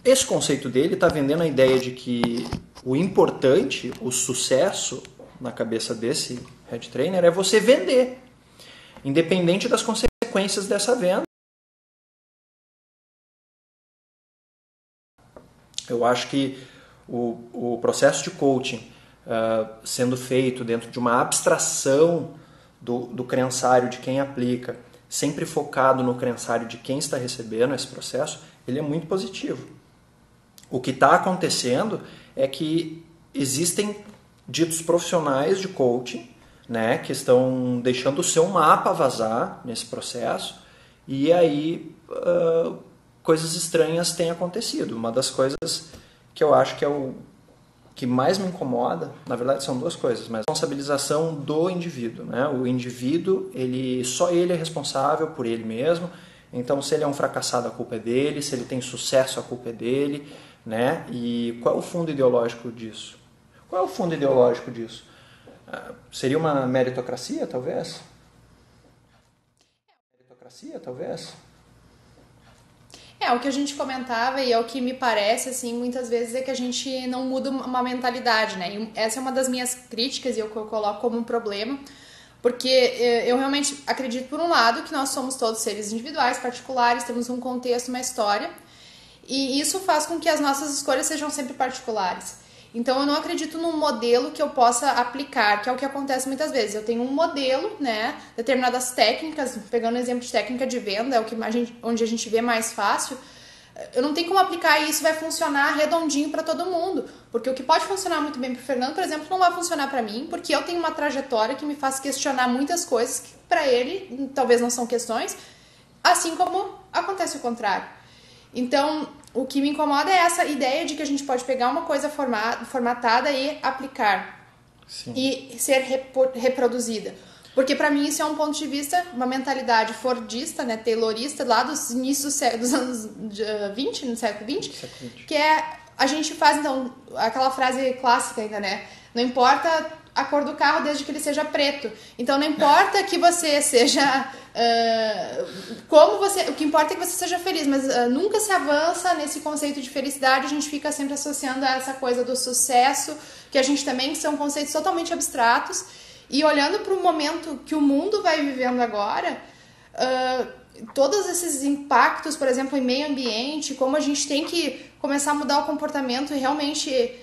esse conceito dele está vendendo a ideia de que o importante, o sucesso na cabeça desse head trainer é você vender, independente das consequências dessa venda. Eu acho que o processo de coaching sendo feito dentro de uma abstração do crençário de quem aplica, sempre focado no crençário de quem está recebendo esse processo, ele é muito positivo. O que está acontecendo é que existem ditos profissionais de coaching, né, que estão deixando o seu mapa vazar nesse processo, e aí coisas estranhas têm acontecido. Uma das coisas que eu acho que é o que mais me incomoda, na verdade são duas coisas, mas a responsabilização do indivíduo, né? O indivíduo, só ele é responsável por ele mesmo, então se ele é um fracassado a culpa é dele, se ele tem sucesso a culpa é dele, né? E qual é o fundo ideológico disso? Qual é o fundo ideológico disso? Seria uma meritocracia, talvez? Meritocracia, talvez? O que a gente comentava e é o que me parece, assim, muitas vezes é que a gente não muda uma mentalidade, né? E essa é uma das minhas críticas e eu coloco como um problema, porque eu realmente acredito, por um lado, que nós somos todos seres individuais, particulares, temos um contexto, uma história, e isso faz com que as nossas escolhas sejam sempre particulares. Então eu não acredito num modelo que eu possa aplicar, que é o que acontece muitas vezes. Eu tenho um modelo, né, determinadas técnicas, pegando o exemplo de técnica de venda, é o que onde a gente vê mais fácil. Eu não tenho como aplicar e isso vai funcionar redondinho para todo mundo, porque o que pode funcionar muito bem para o Fernando, por exemplo, não vai funcionar para mim, porque eu tenho uma trajetória que me faz questionar muitas coisas que para ele talvez não são questões, assim como acontece o contrário. Então, o que me incomoda é essa ideia de que a gente pode pegar uma coisa formatada e aplicar. Sim. E ser reproduzida. Porque para mim isso é um ponto de vista, uma mentalidade fordista, né, taylorista, lá dos inícios dos anos 20, no século 20, que é, a gente faz, então, aquela frase clássica ainda, né, não importa a cor do carro desde que ele seja preto. Então não importa que você seja o que importa é que você seja feliz, mas nunca se avança nesse conceito de felicidade. A gente fica sempre associando a essa coisa do sucesso, que a gente também são conceitos totalmente abstratos, e olhando para o momento que o mundo vai vivendo agora, todos esses impactos, por exemplo, em meio ambiente, como a gente tem que começar a mudar o comportamento e realmente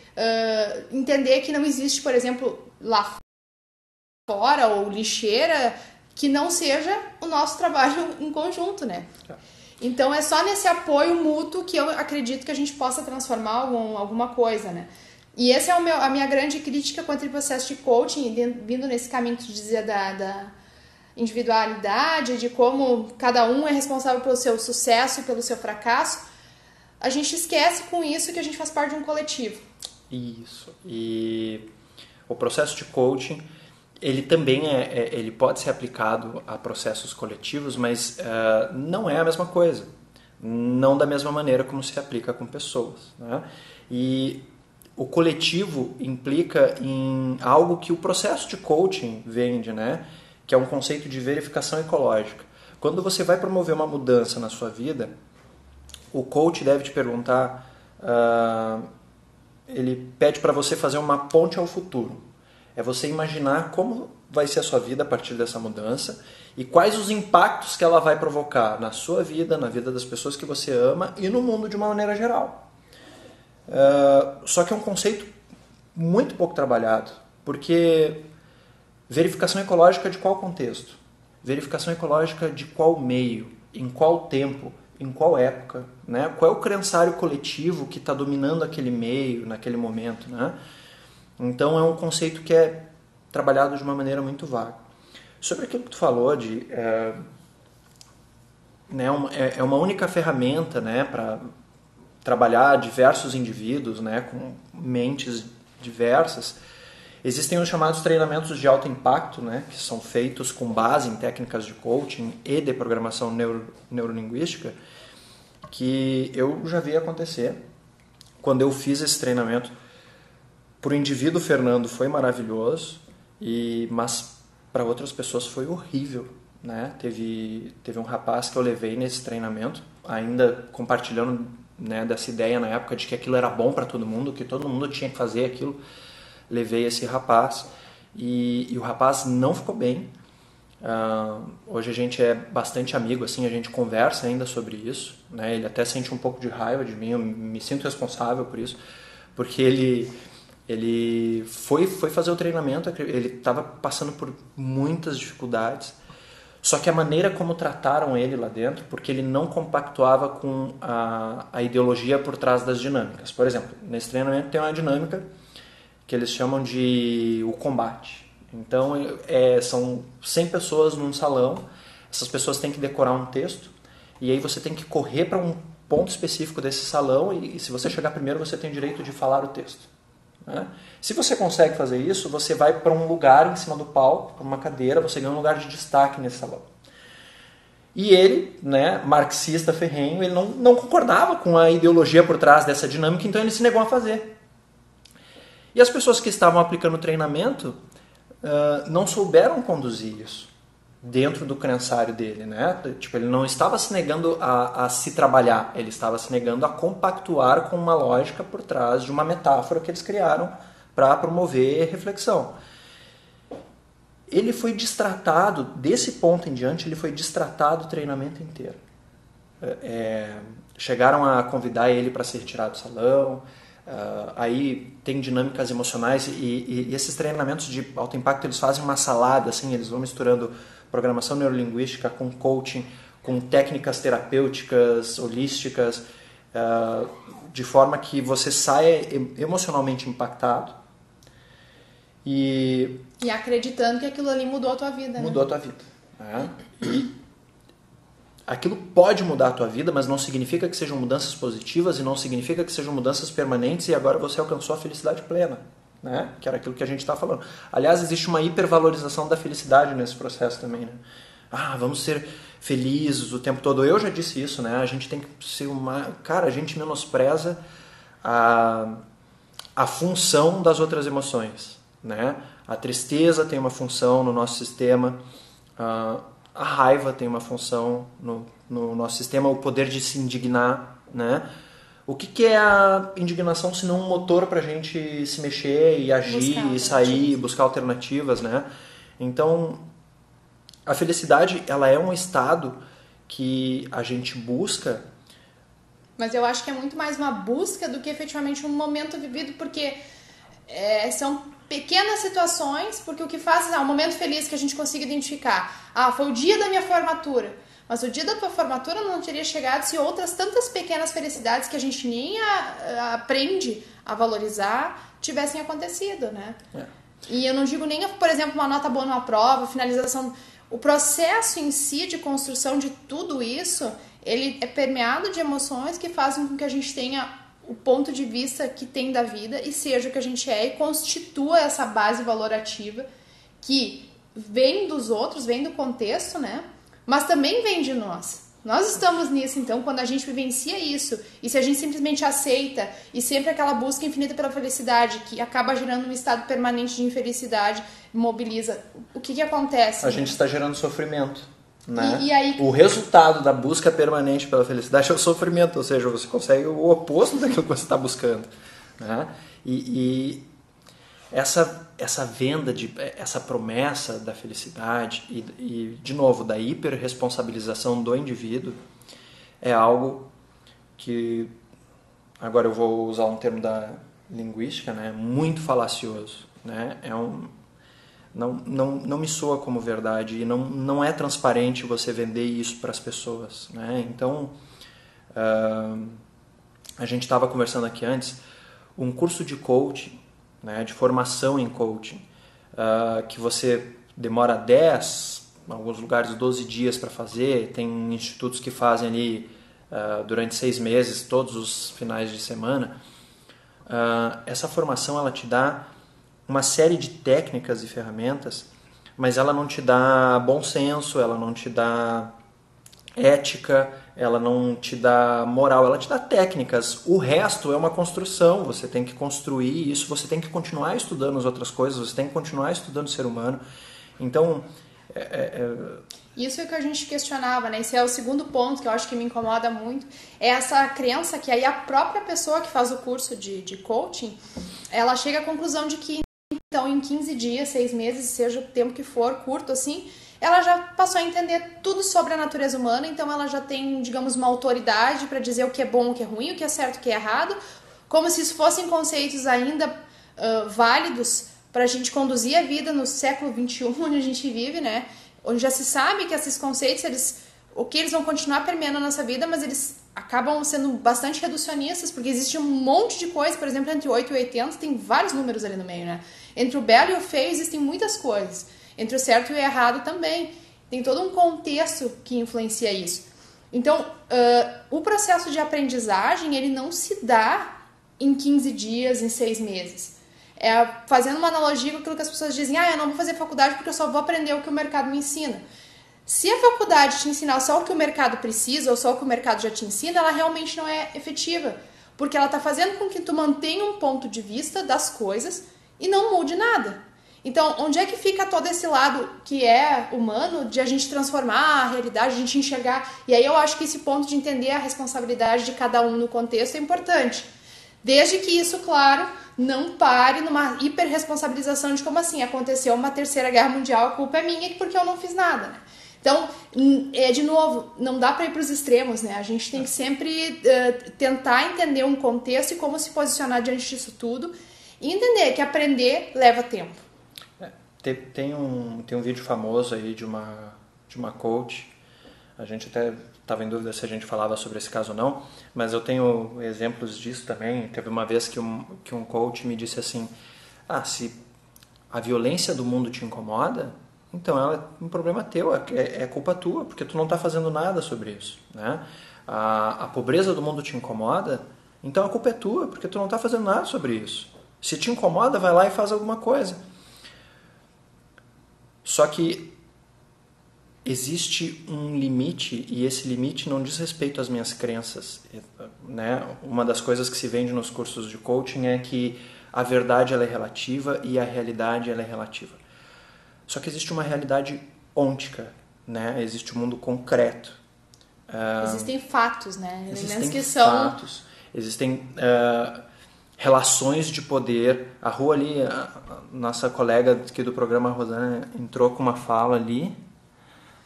entender que não existe, por exemplo, lá fora ou lixeira que não seja o nosso trabalho em conjunto, né? Então é só nesse apoio mútuo que eu acredito que a gente possa transformar alguma coisa, né? E essa é a minha grande crítica contra o processo de coaching, vindo nesse caminho que tu dizia da individualidade, de como cada um é responsável pelo seu sucesso e pelo seu fracasso. A gente esquece com isso que a gente faz parte de um coletivo. Isso. E o processo de coaching, ele também ele pode ser aplicado a processos coletivos, mas não é a mesma coisa. Não da mesma maneira como se aplica com pessoas, né? E o coletivo implica em algo que o processo de coaching vende, né? Que é um conceito de verificação ecológica. Quando você vai promover uma mudança na sua vida, o coach deve te perguntar, ele pede para você fazer uma ponte ao futuro. É você imaginar como vai ser a sua vida a partir dessa mudança e quais os impactos que ela vai provocar na sua vida, na vida das pessoas que você ama e no mundo de uma maneira geral. Só que é um conceito muito pouco trabalhado, porque verificação ecológica de qual contexto? Verificação ecológica de qual meio? Em qual tempo? Em qual época? Né? Qual é o crençário coletivo que está dominando aquele meio, naquele momento? Né? Então é um conceito que é trabalhado de uma maneira muito vaga. Sobre aquilo que tu falou de é uma única ferramenta, né, para trabalhar diversos indivíduos, né, com mentes diversas. Existem os chamados treinamentos de alto impacto, né, que são feitos com base em técnicas de coaching e de programação neurolinguística, que eu já vi acontecer. Quando eu fiz esse treinamento, para o indivíduo Fernando foi maravilhoso, mas para outras pessoas foi horrível, né? Teve um rapaz que eu levei nesse treinamento, ainda compartilhando né, dessa ideia na época de que aquilo era bom para todo mundo, que todo mundo tinha que fazer aquilo. Levei esse rapaz e o rapaz não ficou bem. Hoje a gente é bastante amigo, assim, a gente conversa ainda sobre isso, né? Ele até sente um pouco de raiva de mim, eu me sinto responsável por isso, porque ele foi fazer o treinamento, ele estava passando por muitas dificuldades, só que a maneira como trataram ele lá dentro, porque ele não compactuava com a ideologia por trás das dinâmicas. Por exemplo, nesse treinamento tem uma dinâmica que eles chamam de o combate. Então, são 100 pessoas num salão, essas pessoas têm que decorar um texto, e aí você tem que correr para um ponto específico desse salão, e se você chegar primeiro, você tem o direito de falar o texto. Né? Se você consegue fazer isso, você vai para um lugar em cima do palco, para uma cadeira, você ganha um lugar de destaque nesse salão. E ele, né, marxista ferrenho, ele não concordava com a ideologia por trás dessa dinâmica, então ele se negou a fazer. E as pessoas que estavam aplicando o treinamento não souberam conduzir isso dentro do crençário dele, né? Tipo, ele não estava se negando a se trabalhar, ele estava se negando a compactuar com uma lógica por trás de uma metáfora que eles criaram para promover reflexão. Ele foi destratado, desse ponto em diante, ele foi destratado o treinamento inteiro. Chegaram a convidar ele para ser retirado do salão. Aí tem dinâmicas emocionais e esses treinamentos de alto impacto, eles fazem uma salada, assim, eles vão misturando programação neurolinguística com coaching, com técnicas terapêuticas, holísticas, de forma que você saia emocionalmente impactado e acreditando que aquilo ali mudou a tua vida. Mudou, né? A tua vida. Né? E aquilo pode mudar a tua vida, mas não significa que sejam mudanças positivas e não significa que sejam mudanças permanentes e agora você alcançou a felicidade plena, né? Que era aquilo que a gente está falando. Aliás, existe uma hipervalorização da felicidade nesse processo também, né? Vamos ser felizes o tempo todo. Eu já disse isso, né? A gente tem que ser Cara, a gente menospreza a função das outras emoções, né? A tristeza tem uma função no nosso sistema, a raiva tem uma função no nosso sistema, o poder de se indignar, né? O que é a indignação se não um motor para a gente se mexer e agir e sair, buscar alternativas, né? Então, a felicidade, ela é um estado que a gente busca. Mas eu acho que é muito mais uma busca do que efetivamente um momento vivido, porque são pequenas situações, porque o que faz é um momento feliz que a gente consiga identificar. Foi o dia da minha formatura. Mas o dia da tua formatura não teria chegado se outras tantas pequenas felicidades que a gente nem aprende a valorizar tivessem acontecido, né? E eu não digo nem, por exemplo, uma nota boa numa prova, finalização. O processo em si de construção de tudo isso, ele é permeado de emoções que fazem com que a gente tenha o ponto de vista que tem da vida e seja o que a gente é e constitua essa base valorativa que vem dos outros, vem do contexto, né? Mas também vem de nós. Nós estamos nisso, então, quando a gente vivencia isso, e se a gente simplesmente aceita, e sempre aquela busca infinita pela felicidade, que acaba gerando um estado permanente de infelicidade, mobiliza, o que acontece? A gente está gerando sofrimento, né? E aí... O resultado da busca permanente pela felicidade é o sofrimento, ou seja, você consegue o oposto daquilo que você está buscando, né? E essa venda, essa promessa da felicidade e, de novo, da hiperresponsabilização do indivíduo é algo que, agora eu vou usar um termo da linguística, né, muito falacioso, né? Não me soa como verdade e não é transparente você vender isso para as pessoas, né? Então, a gente estava conversando aqui antes, um curso de coaching, né, de formação em coaching, que você demora 10, em alguns lugares 12 dias para fazer, tem institutos que fazem ali durante 6 meses, todos os finais de semana. Essa formação ela te dá uma série de técnicas e ferramentas, mas ela não te dá bom senso, ela não te dá ética, ela não te dá moral, ela te dá técnicas. O resto é uma construção, você tem que construir isso, você tem que continuar estudando as outras coisas, você tem que continuar estudando o ser humano. Então, Isso é o que a gente questionava, né? Esse é o segundo ponto que eu acho que me incomoda muito. É essa crença que aí a própria pessoa que faz o curso de coaching, ela chega à conclusão de que, então, em 15 dias, 6 meses, seja o tempo que for, curto assim, ela já passou a entender tudo sobre a natureza humana, então ela já tem, digamos, uma autoridade para dizer o que é bom, o que é ruim, o que é certo, o que é errado, como se isso fossem conceitos ainda válidos para a gente conduzir a vida no século XXI, onde a gente vive, né? Onde já se sabe que esses conceitos, eles vão continuar permeando a nossa vida, mas eles acabam sendo bastante reducionistas, porque existe um monte de coisa, por exemplo, entre 8 e 80, tem vários números ali no meio, né? Entre o belo e o feio existem muitas coisas. Entre o certo e o errado também. Tem todo um contexto que influencia isso. Então, o processo de aprendizagem, ele não se dá em 15 dias, em 6 meses. Fazendo uma analogia com aquilo que as pessoas dizem, eu não vou fazer faculdade porque eu só vou aprender o que o mercado me ensina. Se a faculdade te ensinar só o que o mercado precisa ou só o que o mercado já te ensina, ela realmente não é efetiva. Porque ela está fazendo com que tu mantenha um ponto de vista das coisas e não mude nada. Então, onde é que fica todo esse lado que é humano de a gente transformar a realidade, a gente enxergar? E aí eu acho que esse ponto de entender a responsabilidade de cada um no contexto é importante. Desde que isso, claro, não pare numa hiperresponsabilização de como assim, aconteceu uma terceira guerra mundial, a culpa é minha porque eu não fiz nada, né? Então, de novo, não dá para ir para os extremos, né? A gente tem que sempre tentar entender um contexto e como se posicionar diante disso tudo e entender que aprender leva tempo. Tem um vídeo famoso aí de uma coach, a gente até estava em dúvida se a gente falava sobre esse caso ou não, mas eu tenho exemplos disso também. Teve uma vez que um coach me disse assim, se a violência do mundo te incomoda, então é um problema teu, é culpa tua, porque tu não está fazendo nada sobre isso, né? A pobreza do mundo te incomoda, então a culpa é tua, porque tu não está fazendo nada sobre isso. Se te incomoda, vai lá e faz alguma coisa. Só que existe um limite, e esse limite não diz respeito às minhas crenças, né? Uma das coisas que se vende nos cursos de coaching é que a verdade ela é relativa e a realidade ela é relativa. Só que existe uma realidade ôntica, né? Existe um mundo concreto. Existem fatos, né? Existem fatos, existem relações de poder. A Rua ali, a nossa colega aqui do programa, a Rosana, entrou com uma fala ali.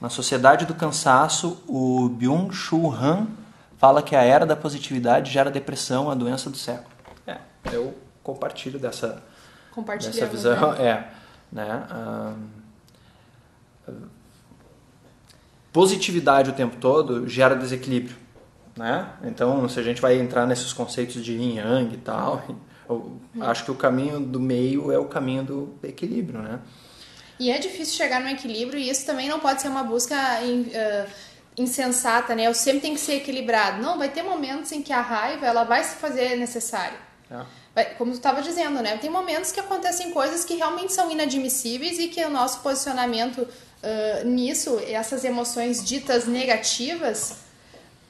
Na Sociedade do Cansaço, o Byung-Chul Han fala que a era da positividade gera depressão, a doença do século. Eu compartilho dessa visão. Né? Positividade o tempo todo gera desequilíbrio, né? Então, se a gente vai entrar nesses conceitos de yin yang e tal, eu acho que o caminho do meio é o caminho do equilíbrio, né? E é difícil chegar no equilíbrio, e isso também não pode ser uma busca insensata, né? Eu sempre tenho que ser equilibrado. Não, vai ter momentos em que a raiva ela vai se fazer necessária. Como tu estava dizendo, né? Tem momentos que acontecem coisas que realmente são inadmissíveis e que o nosso posicionamento nisso, essas emoções ditas negativas,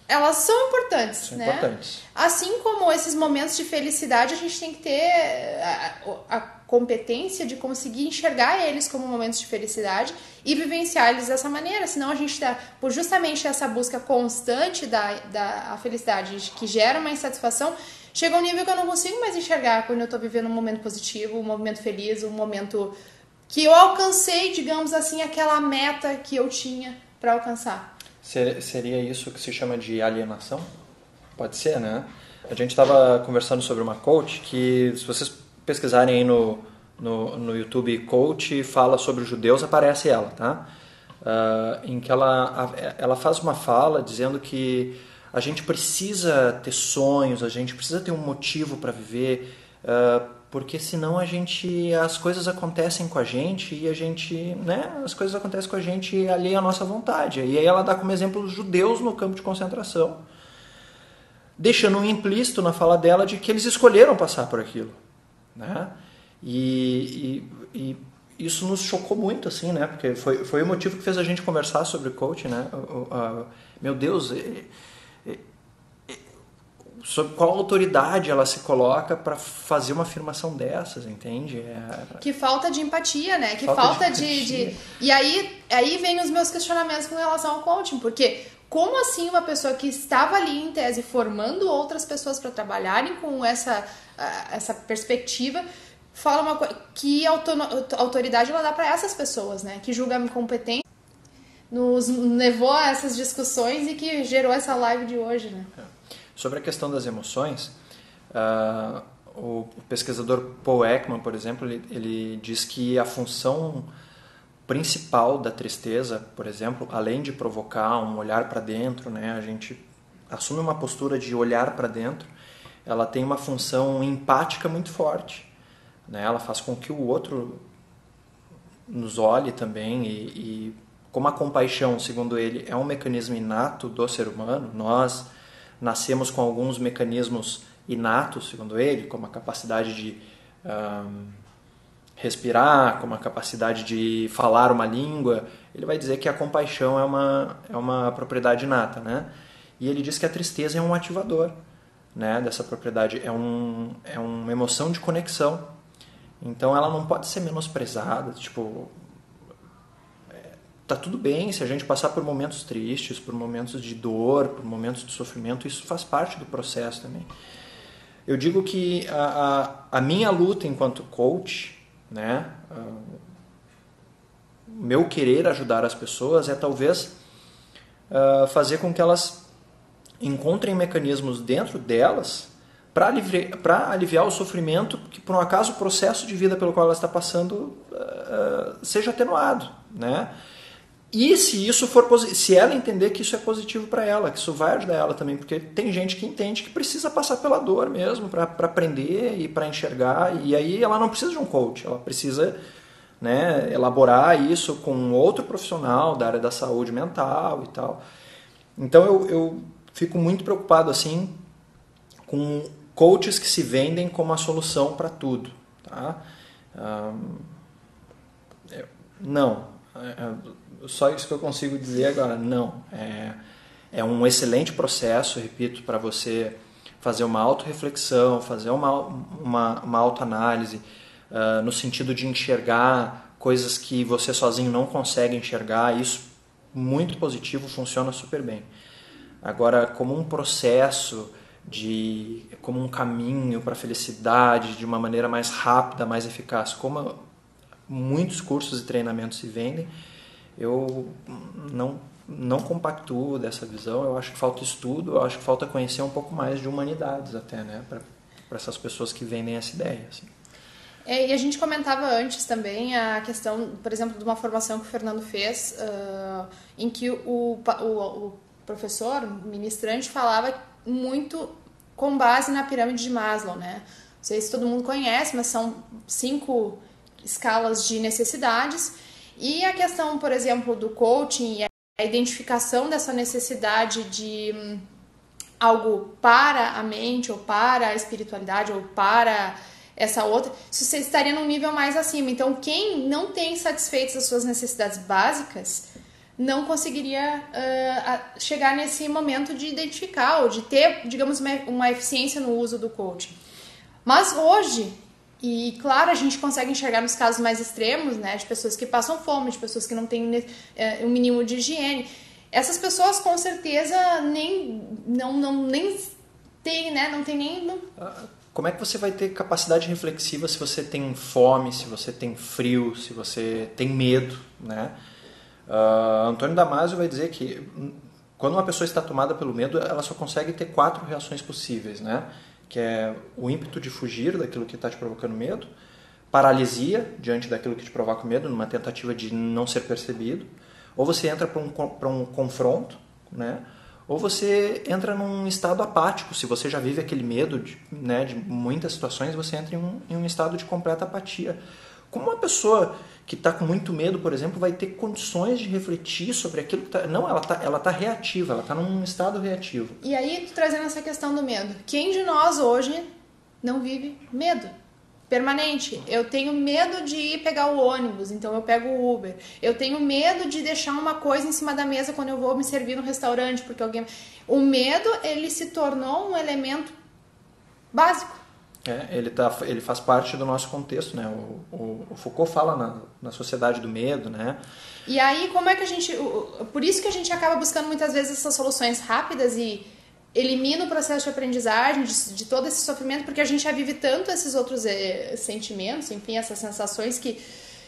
elas são importantes, né? Importantes. Assim como esses momentos de felicidade, a gente tem que ter a competência de conseguir enxergar eles como momentos de felicidade e vivenciar eles dessa maneira. Senão a gente está, por justamente essa busca constante da felicidade que gera uma insatisfação, chega um nível que eu não consigo mais enxergar quando eu estou vivendo um momento positivo, um momento feliz, um momento que eu alcancei, digamos assim, aquela meta que eu tinha para alcançar. Seria isso que se chama de alienação? Pode ser, né? A gente estava conversando sobre uma coach que, se vocês pesquisarem aí no YouTube, coach fala sobre os judeus, aparece ela, tá? Em que ela faz uma fala dizendo que a gente precisa ter sonhos, a gente precisa ter um motivo para viver, porque senão as coisas acontecem com a gente e a gente, né, as coisas acontecem com a gente alheio à nossa vontade. E aí ela dá como exemplo os judeus no campo de concentração, deixando um implícito na fala dela de que eles escolheram passar por aquilo, né? E isso nos chocou muito, assim, né? Porque foi o motivo que fez a gente conversar sobre coaching, né? Meu Deus, sob qual autoridade ela se coloca para fazer uma afirmação dessas, entende? Que falta de empatia, né? Que falta de... E aí vem os meus questionamentos com relação ao coaching, porque como assim uma pessoa que estava ali em tese formando outras pessoas para trabalharem com essa perspectiva, fala uma coisa, que autoridade ela dá para essas pessoas, né? Que julga a competência, nos levou a essas discussões e que gerou essa live de hoje, né? Sobre a questão das emoções, o pesquisador Paul Ekman, por exemplo, ele diz que a função principal da tristeza, por exemplo, além de provocar um olhar para dentro, né, a gente assume uma postura de olhar para dentro, ela tem uma função empática muito forte, né? Ela faz com que o outro nos olhe também e como a compaixão, segundo ele, é um mecanismo inato do ser humano, nós nascemos com alguns mecanismos inatos, segundo ele, como a capacidade de respirar, como a capacidade de falar uma língua. Ele vai dizer que a compaixão é uma propriedade inata, né? E ele diz que a tristeza é um ativador, né, dessa propriedade, é uma emoção de conexão. Então ela não pode ser menosprezada, tipo... Tá tudo bem se a gente passar por momentos tristes, por momentos de dor, por momentos de sofrimento, isso faz parte do processo também. Eu digo que a minha luta enquanto coach, né, o meu querer ajudar as pessoas é talvez fazer com que elas encontrem mecanismos dentro delas para aliviar o sofrimento que, por um acaso, o processo de vida pelo qual ela está passando seja atenuado, né? E se isso for se ela entender que isso é positivo para ela, que isso vai ajudar ela também, porque tem gente que entende que precisa passar pela dor mesmo para aprender e para enxergar, e aí ela não precisa de um coach, ela precisa, né, elaborar isso com outro profissional da área da saúde mental e tal. Então eu fico muito preocupado assim com coaches que se vendem como a solução para tudo, tá? Não. Só isso que eu consigo dizer agora. Não. É um excelente processo, repito, para você fazer uma autorreflexão, fazer uma autoanálise, no sentido de enxergar coisas que você sozinho não consegue enxergar. Isso, muito positivo, funciona super bem. Agora, como um processo, como um caminho para a felicidade, de uma maneira mais rápida, mais eficaz, como muitos cursos e treinamentos se vendem, eu não compactuo dessa visão. Eu acho que falta estudo, eu acho que falta conhecer um pouco mais de humanidades até, né, para essas pessoas que vendem essa ideia, assim. E a gente comentava antes também a questão, por exemplo, de uma formação que o Fernando fez, em que o professor, o ministrante, falava muito com base na pirâmide de Maslow, né? Não sei se todo mundo conhece, mas são 5 escalas de necessidades. E a questão, por exemplo, do coaching e a identificação dessa necessidade de algo para a mente, ou para a espiritualidade, ou para essa outra, isso você estaria num nível mais acima. Então, quem não tem satisfeitas as suas necessidades básicas não conseguiria chegar nesse momento de identificar ou de ter, digamos, uma eficiência no uso do coaching. Mas hoje, e claro, a gente consegue enxergar nos casos mais extremos, né, de pessoas que passam fome, de pessoas que não têm um mínimo de higiene, essas pessoas com certeza nem têm, né, não tem nem... Como é que você vai ter capacidade reflexiva se você tem fome, se você tem frio, se você tem medo, né? Antônio Damasio vai dizer que quando uma pessoa está tomada pelo medo, ela só consegue ter 4 reações possíveis, né? Que é o ímpeto de fugir daquilo que está te provocando medo, paralisia diante daquilo que te provoca medo, numa tentativa de não ser percebido, ou você entra para um confronto, né? Ou você entra num estado apático. Se você já vive aquele medo de muitas situações, você entra em um estado de completa apatia. Como uma pessoa que está com muito medo, por exemplo, vai ter condições de refletir sobre aquilo que está... Não, ela tá reativa, ela está num estado reativo. E aí, trazendo essa questão do medo, quem de nós hoje não vive medo? permanente. Eu tenho medo de ir pegar o ônibus, então eu pego o Uber. Eu tenho medo de deixar uma coisa em cima da mesa quando eu vou me servir no restaurante, porque alguém... O medo, ele se tornou um elemento básico. Ele faz parte do nosso contexto, né? O Foucault fala na sociedade do medo, né? E aí, como é que a gente... Por isso que a gente acaba buscando muitas vezes essas soluções rápidas e elimina o processo de aprendizagem, de todo esse sofrimento, porque a gente já vive tanto esses outros sentimentos, enfim, essas sensações que,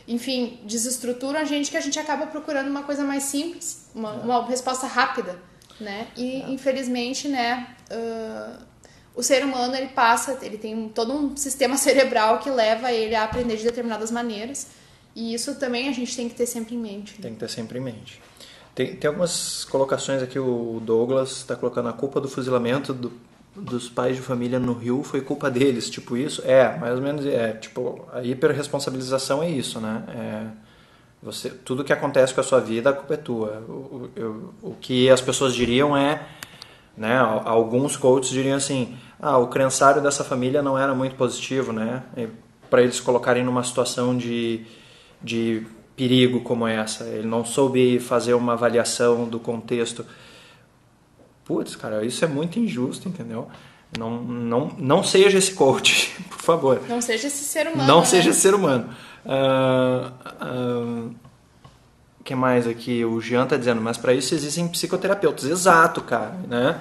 enfim, desestruturam a gente, que a gente acaba procurando uma coisa mais simples, uma resposta rápida, né? E, infelizmente, né, o ser humano, ele tem todo um sistema cerebral que leva ele a aprender de determinadas maneiras, e isso também a gente tem que ter sempre em mente. Né? Tem que ter sempre em mente. Tem algumas colocações aqui, o Douglas está colocando a culpa do fuzilamento dos pais de família no Rio foi culpa deles, tipo isso. Mais ou menos, tipo, a hiperresponsabilização é isso, né? Tudo que acontece com a sua vida, a culpa é tua. O que as pessoas diriam né, alguns coaches diriam assim, o crençário dessa família não era muito positivo, né? Para eles colocarem numa situação de perigo como essa, ele não soube fazer uma avaliação do contexto. Putz, cara, isso é muito injusto, entendeu? Não seja esse coach, por favor. Não seja esse ser humano. Não seja esse ser humano. O que mais aqui? O Jean tá dizendo, mas para isso existem psicoterapeutas. Exato, cara, né?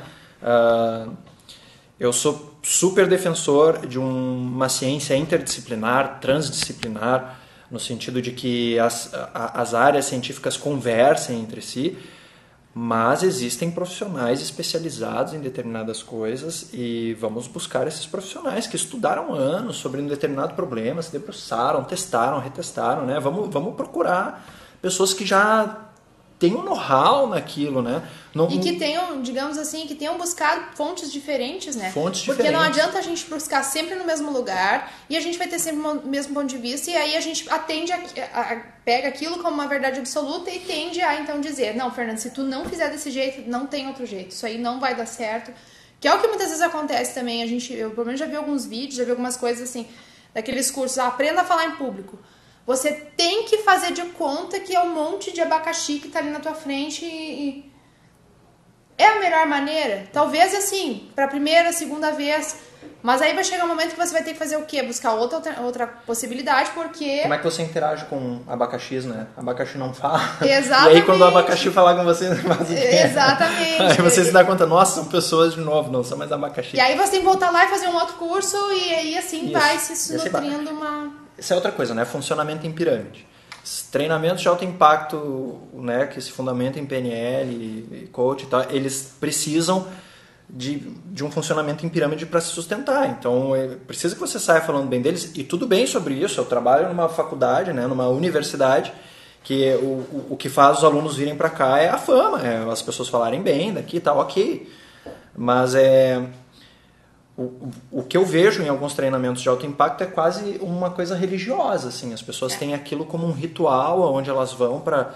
Eu sou super defensor de uma ciência interdisciplinar, transdisciplinar, no sentido de que as áreas científicas conversem entre si, mas existem profissionais especializados em determinadas coisas e vamos buscar esses profissionais que estudaram anos sobre um determinado problema, se debruçaram, testaram, retestaram, né? Vamos procurar pessoas que já têm um know-how naquilo, né? E que tenham, digamos assim, que tenham buscado fontes diferentes, né? Porque não adianta a gente buscar sempre no mesmo lugar e a gente vai ter sempre o mesmo ponto de vista e aí a gente pega aquilo como uma verdade absoluta e tende a então dizer, não, Fernando, se tu não fizer desse jeito, não tem outro jeito, isso aí não vai dar certo. Que é o que muitas vezes acontece também, eu pelo menos já vi alguns vídeos, já vi algumas coisas assim, daqueles cursos, aprenda a falar em público. Você tem que fazer de conta que é um monte de abacaxi que tá ali na tua frente e... É a melhor maneira? Talvez assim, pra primeira, segunda vez. Mas aí vai chegar um momento que você vai ter que fazer o quê? Buscar outra possibilidade, porque... Como é que você interage com abacaxis, né? Abacaxi não fala. Exatamente. E aí quando o abacaxi falar com você, faz o quê? Exatamente. Aí você se dá conta, nossa, são pessoas de novo, não são mais abacaxi. E aí você tem que voltar lá e fazer um outro curso e aí assim isso. Vai se nutrindo uma... Essa é outra coisa, né? Funcionamento em pirâmide. Treinamentos de alto impacto, né, que se fundamentam em PNL e coach e tal, eles precisam de um funcionamento em pirâmide para se sustentar. Então, precisa que você saia falando bem deles, e tudo bem sobre isso. Eu trabalho numa faculdade, né, numa universidade, que o que faz os alunos virem para cá é a fama, as pessoas falarem bem daqui e tal, ok. Mas o que eu vejo em alguns treinamentos de alto impacto é quase uma coisa religiosa, assim. As pessoas têm aquilo como um ritual onde elas vão para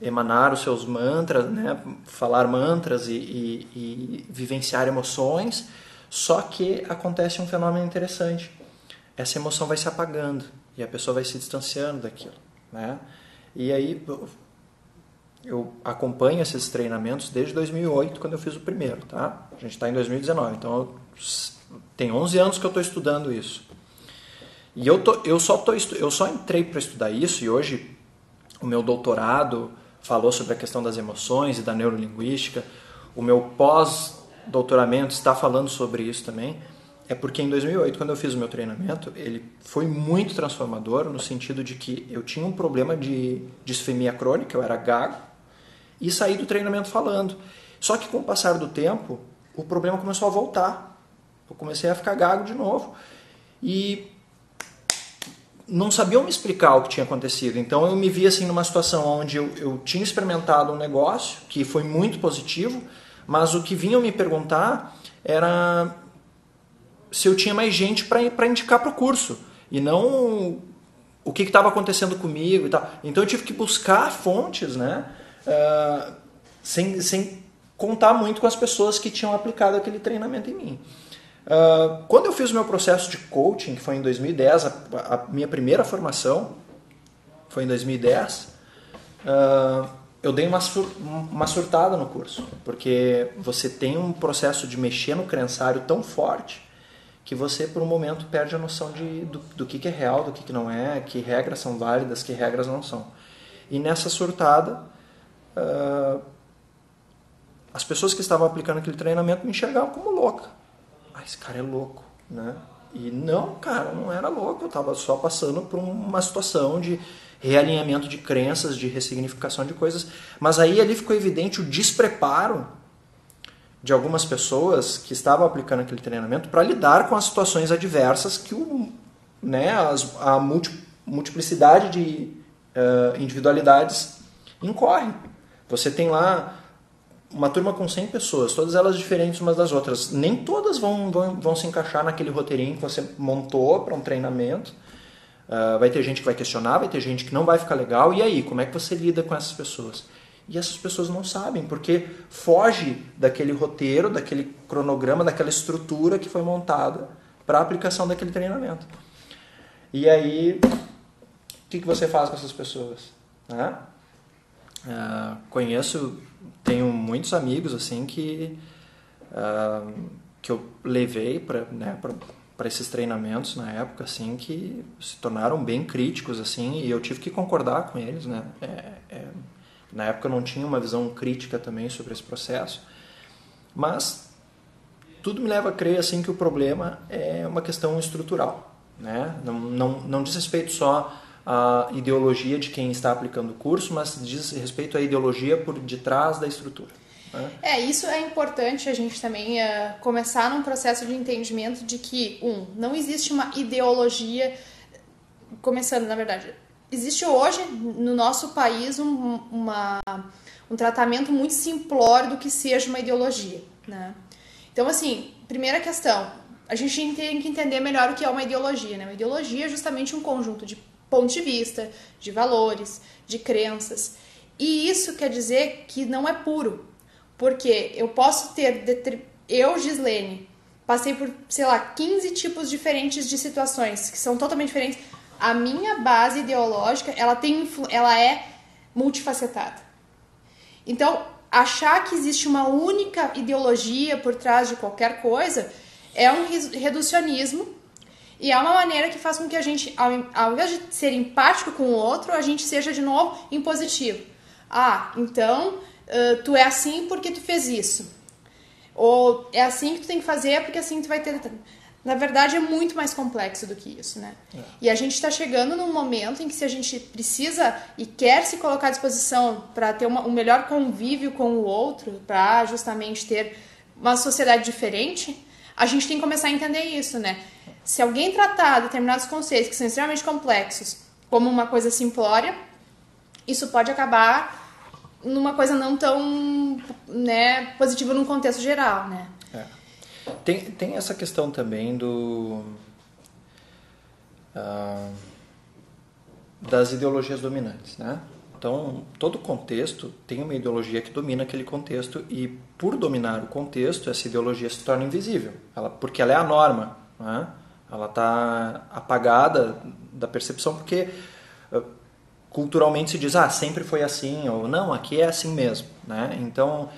emanar os seus mantras, né? Falar mantras e vivenciar emoções, só que acontece um fenômeno interessante. Essa emoção vai se apagando e a pessoa vai se distanciando daquilo, né? E aí eu acompanho esses treinamentos desde 2008, quando eu fiz o primeiro, tá? A gente está em 2019, então tem 11 anos que eu estou estudando isso. E eu só entrei para estudar isso, e hoje o meu doutorado falou sobre a questão das emoções e da neurolinguística. O meu pós-doutoramento está falando sobre isso também. É porque em 2008, quando eu fiz o meu treinamento, ele foi muito transformador no sentido de que eu tinha um problema de disfemia crônica, eu era gago, e saí do treinamento falando. Só que com o passar do tempo, o problema começou a voltar. Eu comecei a ficar gago de novo. E não sabiam me explicar o que tinha acontecido. Então eu me vi assim numa situação onde eu tinha experimentado um negócio que foi muito positivo, mas o que vinham me perguntar era se eu tinha mais gente para indicar para o curso. E não o que estava acontecendo comigo e tal. Então eu tive que buscar fontes, né? Sem contar muito com as pessoas que tinham aplicado aquele treinamento em mim. Quando eu fiz o meu processo de coaching, que foi em 2010, a minha primeira formação foi em 2010, eu dei uma surtada no curso, porque você tem um processo de mexer no crençário tão forte que você, por um momento, perde a noção do que é real, do que não é, que regras são válidas, que regras não são. E nessa surtada, as pessoas que estavam aplicando aquele treinamento me enxergavam como louca. Esse cara é louco, né? E não, cara, não era louco, eu estava só passando por uma situação de realinhamento de crenças, de ressignificação de coisas. Mas aí ali ficou evidente o despreparo de algumas pessoas que estavam aplicando aquele treinamento para lidar com as situações adversas que a multiplicidade de individualidades incorre. Você tem lá uma turma com 100 pessoas, todas elas diferentes umas das outras. Nem todas vão se encaixar naquele roteirinho que você montou para um treinamento. Vai ter gente que vai questionar, vai ter gente que não vai ficar legal. E aí, como é que você lida com essas pessoas? E essas pessoas não sabem, porque foge daquele roteiro, daquele cronograma, daquela estrutura que foi montada para a aplicação daquele treinamento. E aí, o que você faz com essas pessoas? Tenho muitos amigos assim que eu levei para esses treinamentos na época, assim, que se tornaram bem críticos, assim, e eu tive que concordar com eles, né? Na época eu não tinha uma visão crítica também sobre esse processo, mas tudo me leva a crer assim que o problema é uma questão estrutural, né? Não diz respeito só à ideologia de quem está aplicando o curso, mas diz respeito à ideologia por detrás da estrutura. Isso é importante a gente também começar num processo de entendimento de que, não existe uma ideologia, começando, na verdade, existe hoje no nosso país um tratamento muito simplório do que seja uma ideologia, né? Então, assim, primeira questão, a gente tem que entender melhor o que é uma ideologia, né? Uma ideologia é justamente um conjunto de pontos de vista, de valores, de crenças, e isso quer dizer que não é puro. Porque eu posso eu, Gislene, passei por, 15 tipos diferentes de situações, que são totalmente diferentes. A minha base ideológica, ela é multifacetada. Então, achar que existe uma única ideologia por trás de qualquer coisa é um reducionismo e é uma maneira que faz com que a gente, ao invés de ser empático com o outro, a gente seja, de novo, impositivo. Então... tu é assim porque tu fez isso. Ou é assim que tu tem que fazer porque assim tu vai ter... Na verdade, é muito mais complexo do que isso, né? E a gente está chegando num momento em que, se a gente precisa e quer se colocar à disposição para ter um melhor convívio com o outro, para justamente ter uma sociedade diferente, a gente tem que começar a entender isso, né? Se alguém tratar determinados conceitos que são extremamente complexos como uma coisa simplória, isso pode acabar numa coisa não tão, né, positiva num contexto geral, né? Tem essa questão também das ideologias dominantes, né? Então, todo contexto tem uma ideologia que domina aquele contexto e, por dominar o contexto, essa ideologia se torna invisível, porque ela é a norma, né? Ela está apagada da percepção porque... culturalmente se diz, sempre foi assim, ou não, aqui é assim mesmo, né? Então,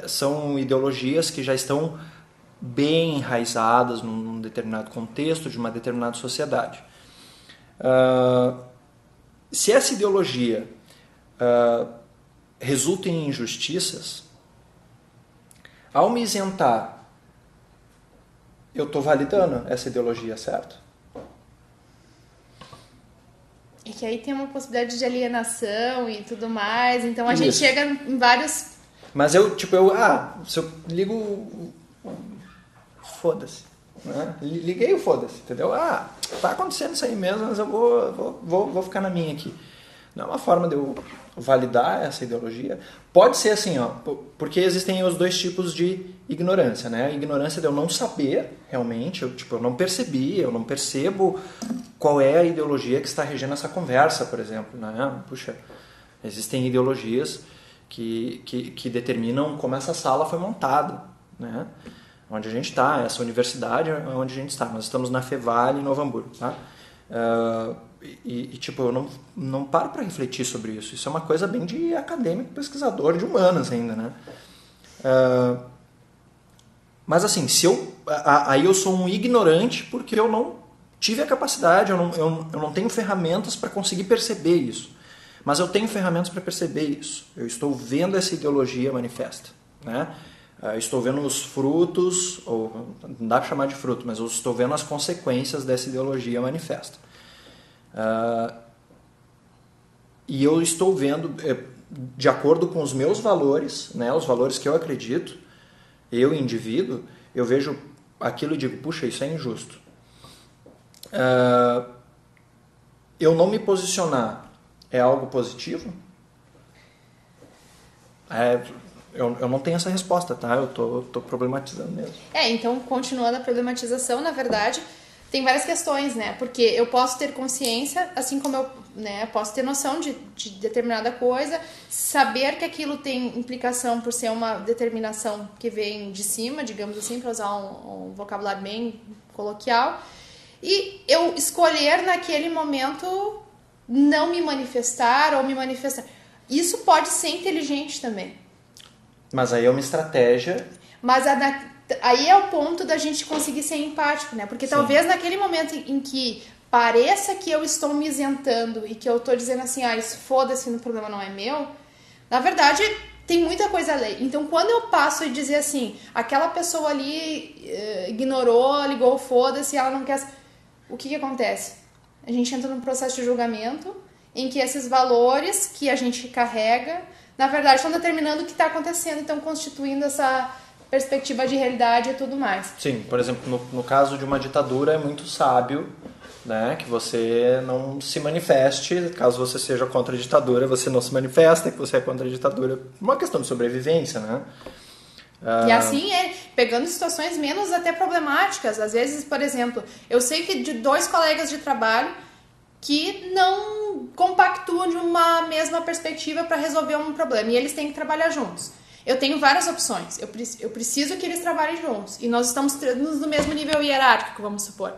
são ideologias que já estão bem enraizadas num determinado contexto, de uma determinada sociedade. Se essa ideologia resulta em injustiças, ao me isentar, eu estou validando essa ideologia, certo? É que aí tem uma possibilidade de alienação e tudo mais, então a gente chega em vários... Mas se eu ligo... Foda-se. Né? Liguei o foda-se, entendeu? Tá acontecendo isso aí mesmo, mas eu vou ficar na minha aqui. Não é uma forma de eu validar essa ideologia. Pode ser assim, porque existem os dois tipos de ignorância, né? A ignorância de eu não saber realmente, eu não percebi, eu não percebo qual é a ideologia que está regendo essa conversa, por exemplo, né? Puxa, existem ideologias que determinam como essa sala foi montada, né? onde a gente está, essa universidade é onde a gente está. Nós estamos na Fevale, em Novo Hamburgo, tá? Tipo, eu não paro para refletir sobre isso. Isso é uma coisa bem de acadêmico, pesquisador de humanas ainda, né? Mas assim, aí eu sou um ignorante porque eu não tive a capacidade, eu não tenho ferramentas para conseguir perceber isso. Mas eu tenho ferramentas para perceber isso. Eu estou vendo essa ideologia manifesta, né? Estou vendo os frutos, ou não dá para chamar de fruto, mas eu estou vendo as consequências dessa ideologia manifesta. E eu estou vendo, de acordo com os meus valores, né, os valores que eu acredito, eu, indivíduo, eu vejo aquilo e digo, puxa, isso é injusto. Eu não me posicionar é algo positivo? Eu não tenho essa resposta, tá? Eu tô problematizando mesmo. Então, continuando a problematização, na verdade, tem várias questões, né? Porque eu posso ter consciência, assim como eu, né, posso ter noção de determinada coisa, saber que aquilo tem implicação por ser uma determinação que vem de cima, digamos assim, para usar um vocabulário bem coloquial, e eu escolher naquele momento não me manifestar ou me manifestar. Isso pode ser inteligente também. Mas aí é uma estratégia... Mas aí é o ponto da gente conseguir ser empático, né? Porque talvez naquele momento em que pareça que eu estou me isentando e que eu estou dizendo assim, isso foda-se, o problema não é meu, na verdade tem muita coisa além. Então quando eu passo a dizer assim, aquela pessoa ali ignorou, ligou foda-se, ela não quer... O que acontece? A gente entra num processo de julgamento em que esses valores que a gente carrega, na verdade, estão determinando o que está acontecendo, então constituindo essa perspectiva de realidade e tudo mais. Sim, por exemplo, no caso de uma ditadura é muito sábio, né, que você não se manifeste, caso você seja contra a ditadura, você não se manifesta, que você é contra a ditadura, uma questão de sobrevivência, né? E assim, pegando situações menos até problemáticas, às vezes, por exemplo, eu sei que de 2 colegas de trabalho que não compactuam de uma mesma perspectiva para resolver um problema, e eles têm que trabalhar juntos. Eu tenho várias opções, eu preciso que eles trabalhem juntos, e nós estamos no mesmo nível hierárquico, vamos supor.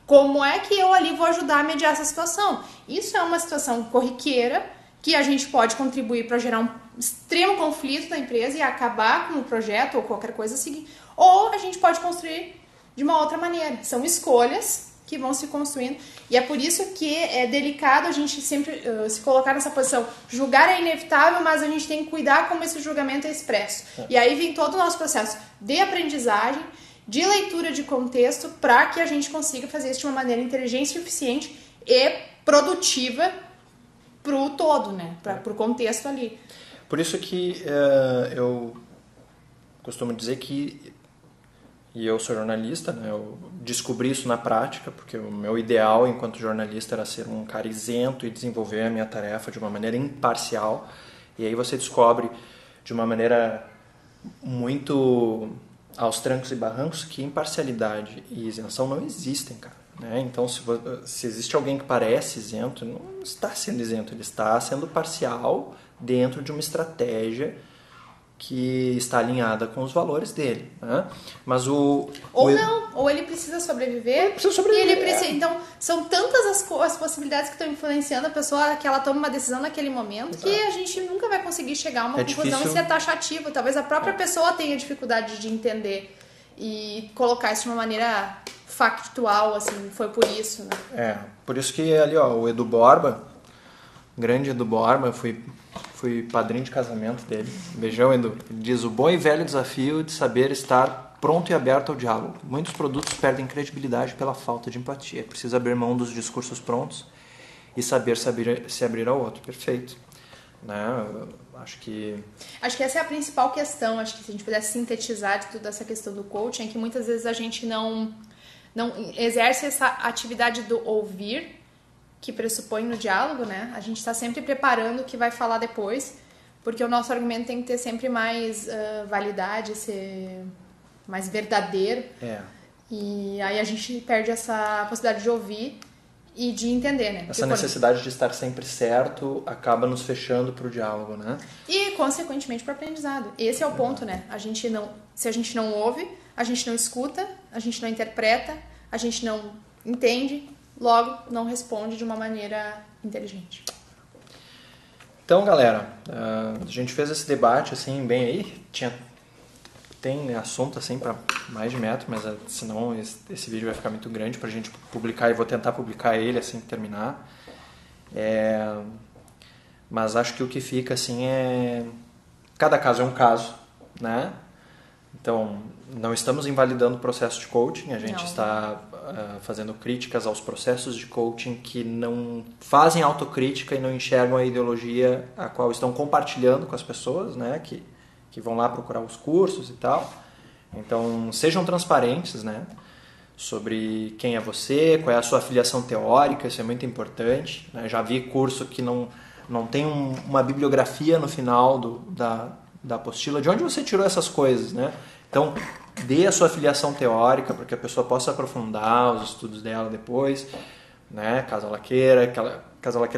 Como é que eu ali vou ajudar a mediar essa situação? Isso é uma situação corriqueira, que a gente pode contribuir para gerar um extremo conflito na empresa e acabar com o projeto ou qualquer coisa assim, ou a gente pode construir de uma outra maneira. São escolhas que vão se construindo, e é por isso que é delicado a gente sempre se colocar nessa posição. Julgar é inevitável, mas a gente tem que cuidar como esse julgamento é expresso. E aí vem todo o nosso processo de aprendizagem, de leitura de contexto, para que a gente consiga fazer isso de uma maneira inteligente, eficiente e produtiva para o todo, né? Para o contexto ali. Por isso que eu costumo dizer que, e eu sou jornalista, né? Eu descobri isso na prática, porque o meu ideal enquanto jornalista era ser um cara isento e desenvolver a minha tarefa de uma maneira imparcial. E aí você descobre de uma maneira muito aos trancos e barrancos que imparcialidade e isenção não existem, cara. Né? Então, se existe alguém que parece isento, não está sendo isento, ele está sendo parcial dentro de uma estratégia que está alinhada com os valores dele. Né? Mas ou ele precisa sobreviver. Então, são tantas as possibilidades que estão influenciando a pessoa que ela toma uma decisão naquele momento. Exato. Que a gente nunca vai conseguir chegar a uma conclusão e ser taxativo. Talvez a própria pessoa tenha dificuldade de entender e colocar isso de uma maneira factual, assim, foi por isso, né? Por isso que ali, o Edu Borba, grande Edu Borba, fui padrinho de casamento dele. Beijão, Edu. Ele diz: o bom e velho desafio de saber estar pronto e aberto ao diálogo. Muitos produtos perdem credibilidade pela falta de empatia. É preciso abrir mão dos discursos prontos e saber se abrir ao outro. Perfeito. Né? Acho que essa é a principal questão. Acho que se a gente pudesse sintetizar de toda essa questão do coaching, é que muitas vezes a gente não exerce essa atividade do ouvir, que pressupõe no diálogo, né? A gente está sempre preparando o que vai falar depois, porque o nosso argumento tem que ter sempre mais validade, ser mais verdadeiro. E aí a gente perde essa possibilidade de ouvir, e de entender, né? Essa necessidade de estar sempre certo acaba nos fechando para o diálogo, né? E, consequentemente, para o aprendizado. Esse é o ponto, né? Se a gente não ouve, a gente não escuta, a gente não interpreta, a gente não entende, logo não responde de uma maneira inteligente. Então, galera, a gente fez esse debate assim bem aí, tem assunto assim para mais de metro, mas senão esse vídeo vai ficar muito grande para a gente publicar, e vou tentar publicar ele assim que terminar. Mas acho que o que fica assim cada caso é um caso, né? Então, não estamos invalidando o processo de coaching, a gente está fazendo críticas aos processos de coaching que não fazem autocrítica e não enxergam a ideologia a qual estão compartilhando com as pessoas, né? Que vão lá procurar os cursos e tal. Então, sejam transparentes, né? Sobre quem é você, qual é a sua afiliação teórica, isso é muito importante, né? Já vi curso que não tem uma bibliografia no final da apostila, de onde você tirou essas coisas, né? Então, dê a sua afiliação teórica para que a pessoa possa aprofundar os estudos dela depois, né? Caso ela queira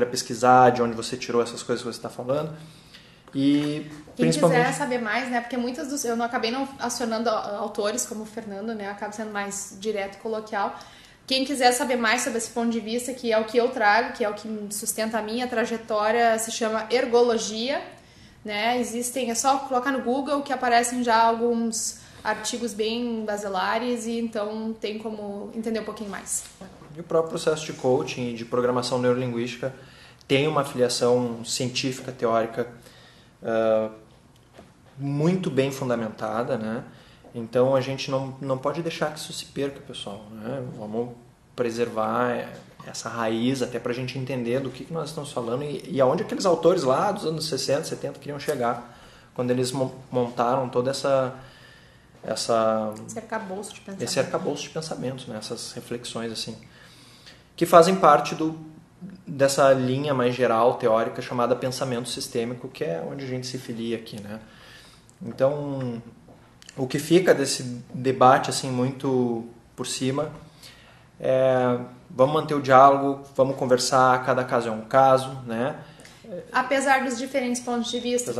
pesquisar de onde você tirou essas coisas que você está falando. E quem quiser saber mais, né? Porque eu não acabei não acionando autores como o Fernando, né? Acaba sendo mais direto e coloquial. Quem quiser saber mais sobre esse ponto de vista, que é o que eu trago, que é o que sustenta a minha trajetória, se chama ergologia, né? É só colocar no Google que aparecem já alguns artigos bem basilares e então tem como entender um pouquinho mais. E o próprio processo de coaching e de programação neurolinguística tem uma afiliação científica, teórica, muito bem fundamentada, né? Então a gente não pode deixar que isso se perca, pessoal, né? Vamos preservar essa raiz até para a gente entender do que nós estamos falando e aonde aqueles autores lá dos anos 60, 70 queriam chegar quando eles montaram toda esse arcabouço de pensamentos, né? Essas reflexões assim, que fazem parte dessa linha mais geral, teórica, chamada pensamento sistêmico, que é onde a gente se filia aqui, né? Então, o que fica desse debate, assim, muito por cima, vamos manter o diálogo, vamos conversar, cada caso é um caso, né? Apesar dos diferentes pontos de vista.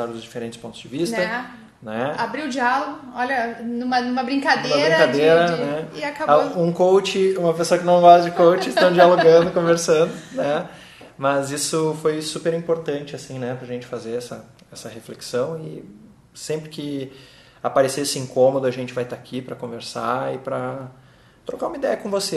Né? Abrir o diálogo, olha, numa brincadeira, né? E acabou. Um coach, uma pessoa que não gosta de coach, estão dialogando, conversando, né? Mas isso foi super importante, assim, né, pra gente fazer essa reflexão, e sempre que aparecer esse incômodo, a gente vai estar aqui para conversar e para trocar uma ideia com você.